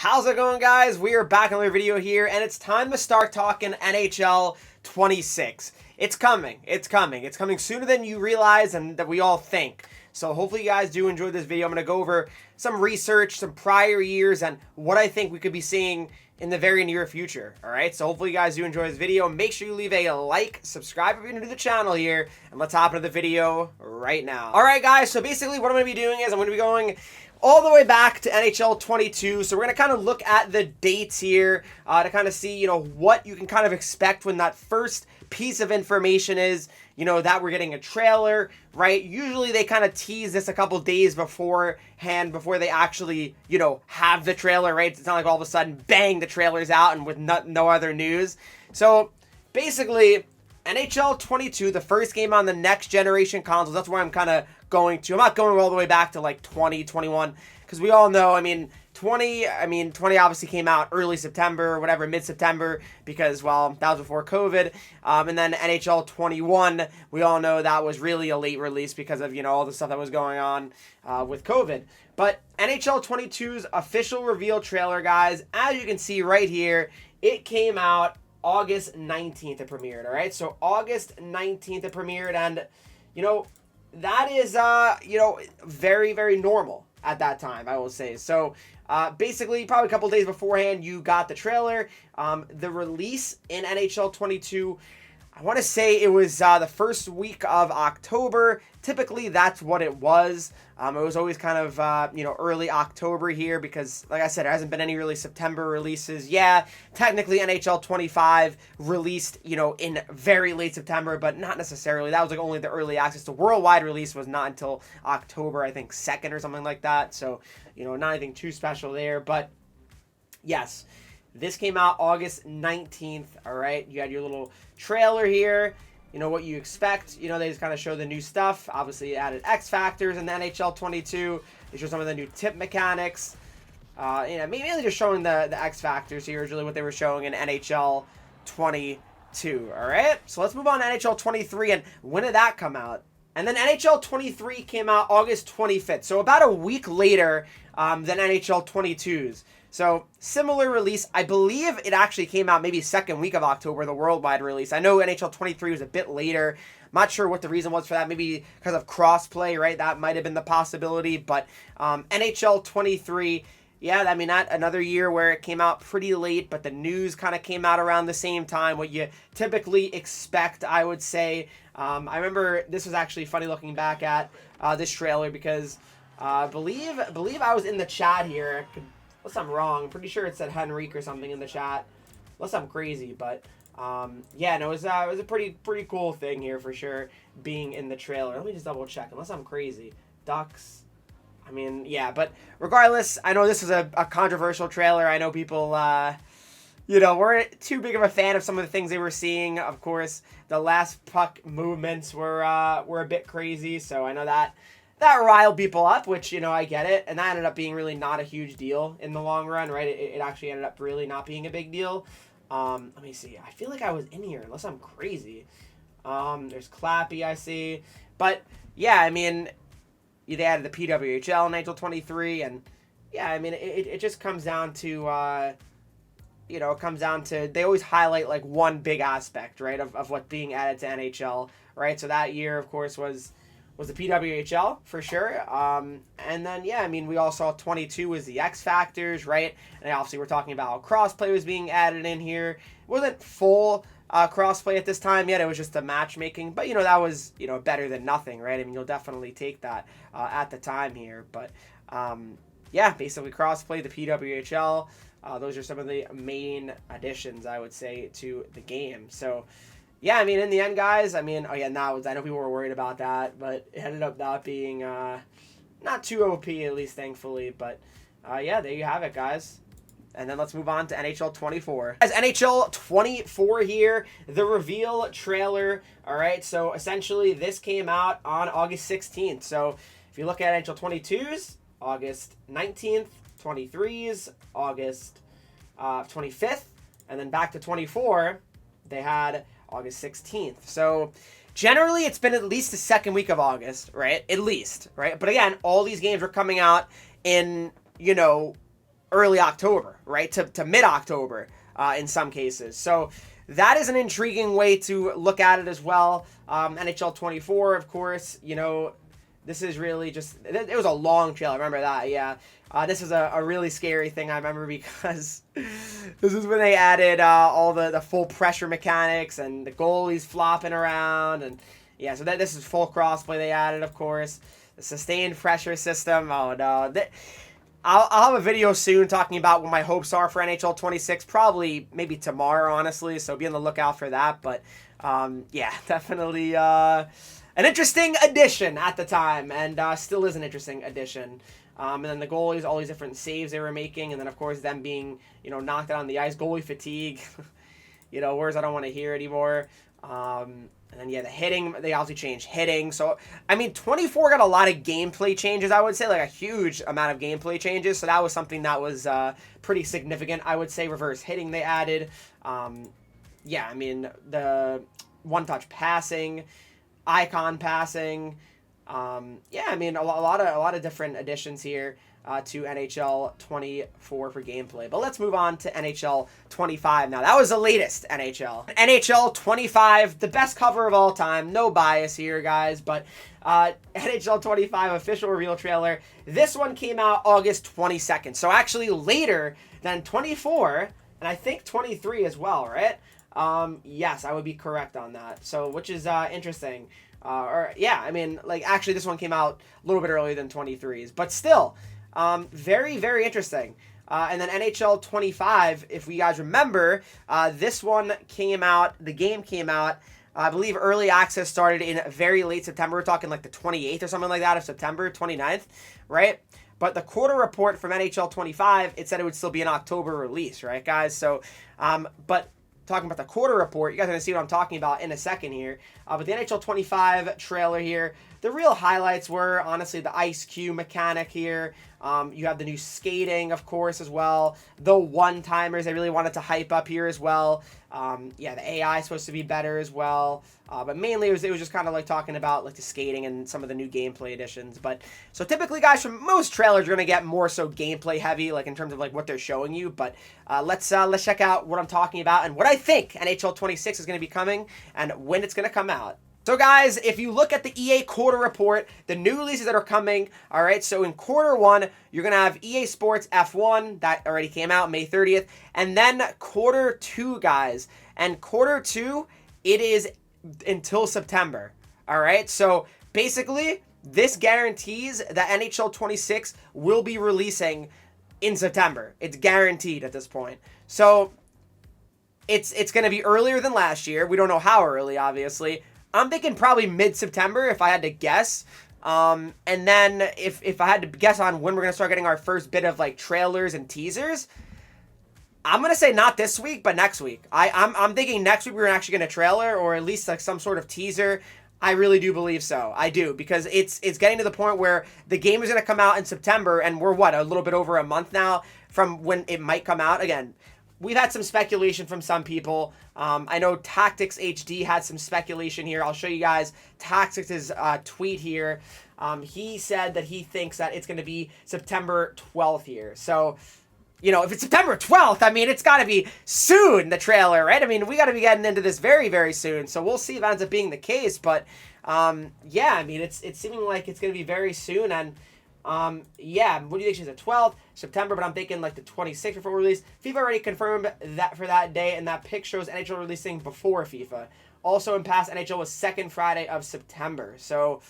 How's it going, guys? We are back on another video here, and it's time to start talking NHL 26. It's coming. It's coming. It's coming sooner than you realize and that we all think. So hopefully you guys do enjoy this video. I'm going to go over some research, some prior years, and what I think we could be seeing in the very near future. All right, so hopefully you guys do enjoy this video. Make sure you leave a like, subscribe if you're new to the channel here, and let's hop into the video right now. All right, guys, so basically what I'm going to be doing is I'm going to be going all the way back to NHL 22. So we're going to kind of look at the dates here to kind of see, what you can kind of expect when that first piece of information is, that we're getting a trailer, right? Usually they kind of tease this a couple days beforehand before they actually, have the trailer, right? It's not like all of a sudden, bang, the trailer's out and with no other news. So basically, NHL 22, the first game on the next generation consoles, that's where I'm kind of going to. I'm not going all the way back to like 2021 because we all know, 20 obviously came out early September or whatever, mid-September because, well, that was before COVID. And then NHL 21, we all know that was really a late release because of, all the stuff that was going on with COVID. But NHL 22's official reveal trailer, guys, as you can see right here, it came out August 19th it premiered, all right? So August 19th it premiered, and, that is, very, very normal at that time, I will say. So basically, probably a couple days beforehand, you got the trailer. The release in NHL 22, I want to say it was the first week of October. Typically, that's what it was. It was always kind of, early October here because, like I said, there hasn't been any really September releases. Yeah, technically NHL 25 released, in very late September, but not necessarily. That was like only the early access. The worldwide release was not until October, I think, 2nd or something like that. So, not anything too special there. But, yes, this came out August 19th, all right? You had your little trailer here. What you expect. They just kind of show the new stuff. Obviously, it added X Factors in the NHL 22. They show some of the new tip mechanics. Mainly just showing the X Factors here is really what they were showing in NHL 22. All right? So let's move on to NHL 23. And when did that come out? And then NHL 23 came out August 25th. So about a week later than NHL 22's. So, similar release. I believe it actually came out maybe second week of October, the worldwide release. I know NHL 23 was a bit later. I'm not sure what the reason was for that. Maybe because of crossplay, right? That might have been the possibility. But NHL 23, yeah, that another year where it came out pretty late, but the news kind of came out around the same time. What you typically expect, I would say. I remember this was actually funny looking back at this trailer because I believe I was in the chat here. Unless I'm wrong, I'm pretty sure it said Henreek or something in the chat. Unless I'm crazy, but yeah, no, it was a pretty cool thing here for sure, being in the trailer. Let me just double check. Unless I'm crazy, Ducks. Yeah, but regardless, I know this is a controversial trailer. I know people, weren't too big of a fan of some of the things they were seeing. Of course, the last puck movements were a bit crazy, so I know that riled people up, which, I get it. And that ended up being really not a huge deal in the long run, right? It actually ended up really not being a big deal. Let me see. I feel like I was in here, unless I'm crazy. There's Clappy, I see. But, yeah, they added the PWHL in NHL 23. And, yeah, it just comes down to, they always highlight, like, one big aspect, right, of what's being added to NHL, right? So that year, of course, was the PWHL for sure. And then, yeah, we all saw 22 was the X Factors, right? And obviously we're talking about how crossplay was being added in here. It wasn't full crossplay at this time yet. It was just the matchmaking. But, that was, better than nothing, right? You'll definitely take that at the time here. But, yeah, basically crossplay, the PWHL. Those are some of the main additions, I would say, to the game. So, yeah, in the end, guys, I know people were worried about that, but it ended up not being not too OP, at least thankfully. But, yeah, there you have it, guys. And then let's move on to NHL 24. As NHL 24 here, the reveal trailer. All right, so essentially this came out on August 16th. So if you look at NHL 22's, August 19th, 23's, August 25th, and then back to 24, they had August 16th. So generally it's been at least the second week of August, right? At least, right? But again, all these games are coming out in, early October, right, to mid-October in some cases. So that is an intriguing way to look at it as well. NHL 24, of course, you know, this is really just, it was a long trail. I remember that, yeah. This is a really scary thing I remember because this is when they added all the full pressure mechanics and the goalies flopping around. And yeah, so this is full crossplay they added, of course. The sustained pressure system, oh no. I'll have a video soon talking about what my hopes are for NHL 26, probably maybe tomorrow, honestly, so be on the lookout for that. But yeah, definitely an interesting addition at the time, and still is an interesting addition. And then the goalies, all these different saves they were making, and then, of course, them being, you know, knocked out on the ice, goalie fatigue, you know, words I don't want to hear anymore. And then, yeah, the hitting, they obviously changed hitting. So, I mean, 24 got a lot of gameplay changes, I would say, like a huge amount of gameplay changes. So that was something that was pretty significant, I would say. Reverse hitting they added. Yeah, I mean, the one-touch passing, icon passing. Yeah, I mean, a lot of different additions here to NHL 24 for gameplay. But let's move on to NHL 25 now. That was the latest NHL. NHL 25, the best cover of all time. No bias here, guys, but NHL 25 official reveal trailer. This one came out August 22nd, so actually later than 24, and I think 23 as well, right? Yes, I would be correct on that. So, which is interesting. Or yeah, I mean, like actually this one came out a little bit earlier than 23's, but still, very, very interesting. And then NHL 25, if we guys remember, this one came out, the game came out, I believe early access started in very late September. We're talking like the 28th or something like that of September, 29th, right? But the quarter report from NHL 25, it said it would still be an October release, right, guys? So, but talking about the quarter report, you guys are going to see what I'm talking about in a second here. But the NHL 25 trailer here, the real highlights were, honestly, the ice cube mechanic here. You have the new skating, of course, as well. The one-timers they really wanted to hype up here as well. Yeah, the AI is supposed to be better as well. But mainly, it was just kind of like talking about like the skating and some of the new gameplay additions. But so typically, guys, from most trailers, you're gonna get more so gameplay heavy, like in terms of like what they're showing you. But let's check out what I'm talking about and what I think NHL 26 is gonna be coming and when it's gonna come out. So guys, if you look at the EA quarter report, the new releases that are coming, all right, so in quarter one, you're going to have EA Sports F1, that already came out May 30th, and then quarter two, guys, and quarter two, it is until September, all right? So basically, this guarantees that NHL 26 will be releasing in September. It's guaranteed at this point. So it's going to be earlier than last year. We don't know how early, obviously. I'm thinking probably mid-September if I had to guess. And then if I had to guess on when we're going to start getting our first bit of like trailers and teasers, I'm going to say not this week, but next week. I'm thinking next week we're actually going to trailer or at least like some sort of teaser. I really do believe so. I do, because it's getting to the point where the game is going to come out in September, and we're, what, a little bit over a month now from when it might come out. Again, we've had some speculation from some people. I know Tactics HD had some speculation here. I'll show you guys Tactics' tweet here. He said that he thinks that it's going to be September 12th here. So, you know, if it's September 12th, I mean, it's got to be soon, the trailer, right? I mean, we got to be getting into this very, very soon. So we'll see if that ends up being the case. But, yeah, I mean, it's seeming like it's going to be very soon. And, yeah, what do you think? She's the 12th, September, but I'm thinking like the 26th before release. FIFA already confirmed that for that day, and that pic shows NHL releasing before FIFA. Also in past, NHL was second Friday of September. So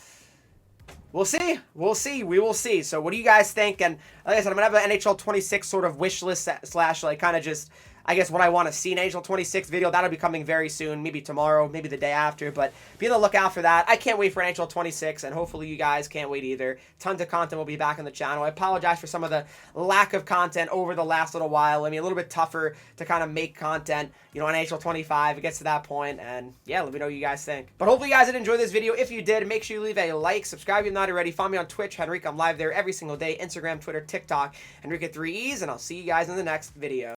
we'll see. We'll see. We will see. So what do you guys think? And like I said, I'm going to have an NHL 26 sort of wish list slash like kind of just, I guess, what I want to see in NHL 26 video. That'll be coming very soon, maybe tomorrow, maybe the day after, but be on the lookout for that. I can't wait for NHL 26, and hopefully you guys can't wait either. Tons of content will be back on the channel. I apologize for some of the lack of content over the last little while. I mean, a little bit tougher to kind of make content, you know, on NHL 25. It gets to that point, and yeah, let me know what you guys think. But hopefully you guys did enjoy this video. If you did, make sure you leave a like, subscribe if you're not already. Follow me on Twitch, Henreek. I'm live there every single day. Instagram, Twitter, TikTok, Henreek at 3 E's, and I'll see you guys in the next video.